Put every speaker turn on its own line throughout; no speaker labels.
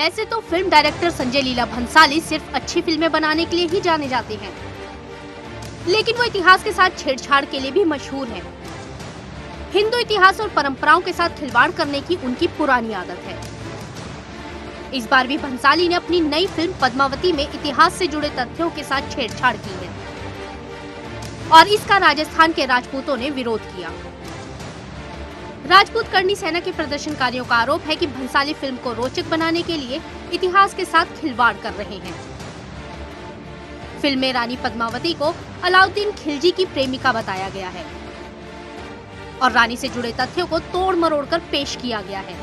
वैसे तो film director Sanjay Leela Bhansali सिर्फ अच्छी फिल्में बनाने के लिए ही जाने जाते हैं, लेकिन वो इतिहास के साथ छेड़छाड़ के लिए भी मशहूर हैं। हिंदू इतिहास और परंपराओं के साथ खिलवाड़ करने की उनकी पुरानी आदत है। इस बार भी भंसाली ने अपनी नई फिल्म पद्मावती में इतिहास से जुड़े तथ्यों के साथ छेड़छाड़ की है और इसका राजस्थान के राजपूतों ने विरोध किया। राजपूत करनी सेना के प्रदर्शनकारियों का आरोप है कि भंसाली फिल्म को रोचक बनाने के लिए इतिहास के साथ खिलवाड़ कर रहे हैं। फिल्म में रानी पद्मावती को अलाउद्दीन खिलजी की प्रेमिका बताया गया है और रानी से जुड़े तथ्यों को तोड़ मरोड़ कर पेश किया गया है,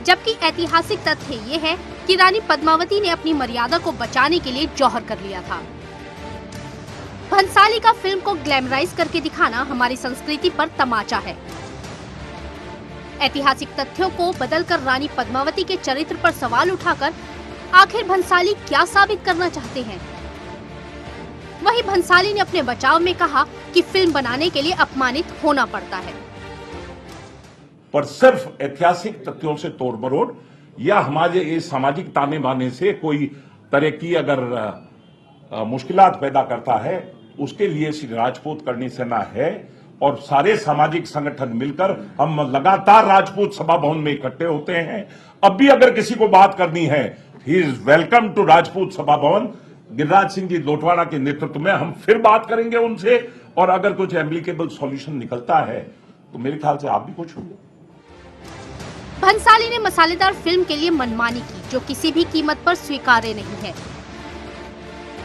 जबकि ऐतिहासिक तथ्य ये है कि रानी पद्मावती ने अपनी मर्यादा को बचाने के लिए जौहर कर लिया था। भंसाली का फिल्म को ग्लैमराइज करके दिखाना हमारी संस्कृति पर तमाचा है। ऐतिहासिक तथ्यों को बदलकर रानी पद्मावती के चरित्र पर सवाल उठाकर आखिर भंसाली क्या साबित करना चाहते हैं? वहीं भंसाली ने अपने बचाव में कहा कि फिल्म बनाने के लिए अपमानित होना पड़ता है,
पर सिर्फ ऐतिहासिक तथ्यों से तोड़ मरोड़ या हमारे इस सामाजिक ताने बाने से कोई तरह की अगर मुश्किलात पैदा करता है, उसके लिए श्री राजपूत करनी सेना है और सारे सामाजिक संगठन मिलकर हम लगातार राजपूत सभा भवन में इकट्ठे होते हैं। अब भी अगर किसी को बात करनी है, he is welcome to Rajput Sabha Bhavan. Giriraj Singh ji Lotwada के नेतृत्व में हम फिर बात करेंगे उनसे और अगर कुछ एप्लीकेबल सॉल्यूशन निकलता है तो मेरे ख्याल से आप भी कुछ होंगे।
भंसाली ने मसालेदार फिल्म के लिए मनमानी की, जो किसी भी कीमत पर स्वीकार्य नहीं है।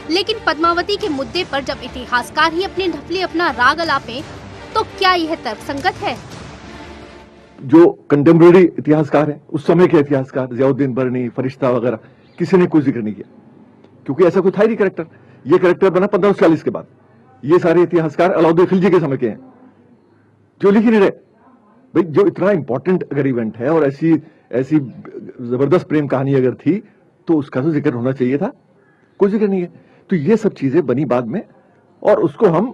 लेकिन पद्मावती के मुद्दे पर जब इतिहासकार ही अपने ढफली अपना राग अलापे, तो क्या यह तर्कसंगत है?
जो कंटेम्प्रेरी इतिहासकार हैं, उस समय के इतिहासकार ज़ियाउद्दीन बरनी, फरिश्ता वगैरह, किसी ने कोई जिक्र नहीं किया, क्योंकि ऐसा कोई था ही नहीं कैरेक्टर। ये कैरेक्टर बना 1540 के बाद। ये सारे इतिहासकार अलाउद्दीन खिलजी के समय के हैं, जो लिख ही नहीं रहे। भाई, जो इतना इंपॉर्टेंट अगर इवेंट है और ऐसी जबरदस्त प्रेम कहानी अगर थी तो उसका तो जिक्र होना चाहिए था, कोई जिक्र नहीं है। तो ये सब चीजें बनी बाद में और उसको हम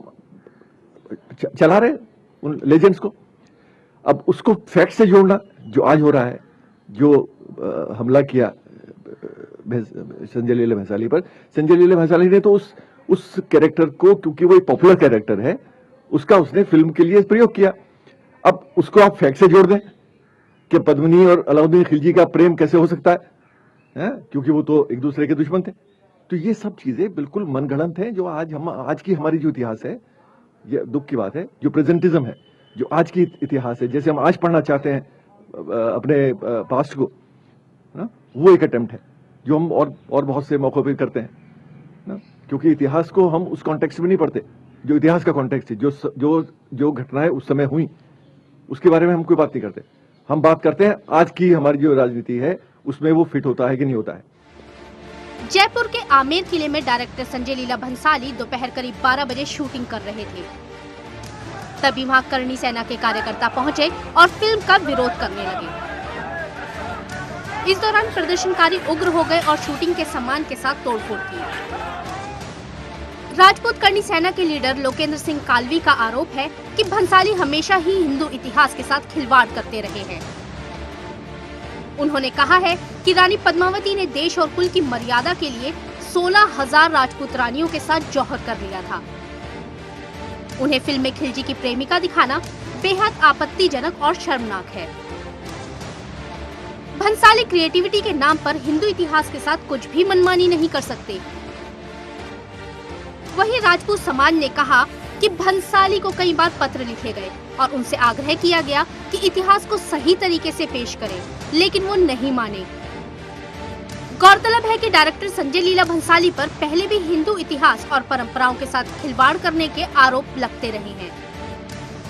चला रहे उन लेजेंड्स को। अब उसको फैक्ट से जोड़ना, जो आज हो रहा है, जो हमला किया संजय लीला भंसाली पर, संजय लीला भंसाली ने तो उस कैरेक्टर को, क्योंकि वो एक पॉपुलर कैरेक्टर है, उसका उसने फिल्म के लिए प्रयोग किया। अब उसको आप फैक्ट से जोड़ दें कि पद्मिनी और अलाउद्दीन खिलजी का प्रेम कैसे हो सकता है? क्योंकि वो तो एक दूसरे के दुश्मन थे। तो ये सब चीजें बिल्कुल मनगढ़ंत हैं, जो आज की हमारी जो इतिहास है, ये दुख की बात है, जो प्रेजेंटिज्म है, जो आज की इतिहास है, जैसे हम आज पढ़ना चाहते हैं अपने पास्ट को ना, वो एक अटेम्प्ट है जो हम और बहुत से मौकों पे करते हैं ना, क्योंकि इतिहास को हम उस कॉन्टेक्स्ट में नहीं पढ़ते जो इतिहास का कॉन्टेक्स्ट है, जो घटनाएं उस समय हुई उसके बारे में हम कोई बात नहीं करते। हम बात करते हैं आज की हमारी जो राजनीति है उसमें वो फिट होता है कि नहीं होता है।
जयपुर के आमेर किले में डायरेक्टर संजय लीला भंसाली दोपहर करीब 12 बजे शूटिंग कर रहे थे। तभी वहां करनी सेना के कार्यकर्ता पहुंचे और फिल्म का विरोध करने लगे। इस दौरान प्रदर्शनकारी उग्र हो गए और शूटिंग के सामान के साथ तोड़फोड़ की। राजपूत करनी सेना के लीडर लोकेंद्र सिंह कालवी का आरोप है कि भंसाली हमेशा ही हिंदू इतिहास के साथ खिलवाड़ करते रहे हैं। उन्होंने कहा है कि रानी पद्मावती ने देश और कुल की मर्यादा के लिए 16,000 राजपूत रानियों के साथ जौहर कर लिया था। उन्हें फिल्म में खिलजी की प्रेमिका दिखाना बेहद आपत्तिजनक और शर्मनाक है। भंसाली क्रिएटिविटी के नाम पर हिंदू इतिहास के साथ कुछ भी मनमानी नहीं कर सकते। वहीं राजपूत समाज ने कहा कि भंसाली को कई बार पत्र लिखे गए और उनसे आग्रह किया गया कि इतिहास को सही तरीके से पेश करें, लेकिन वो नहीं माने। गौरतलब है कि डायरेक्टर संजय लीला भंसाली पर पहले भी हिंदू इतिहास और परंपराओं के साथ खिलवाड़ करने के आरोप लगते रहे हैं।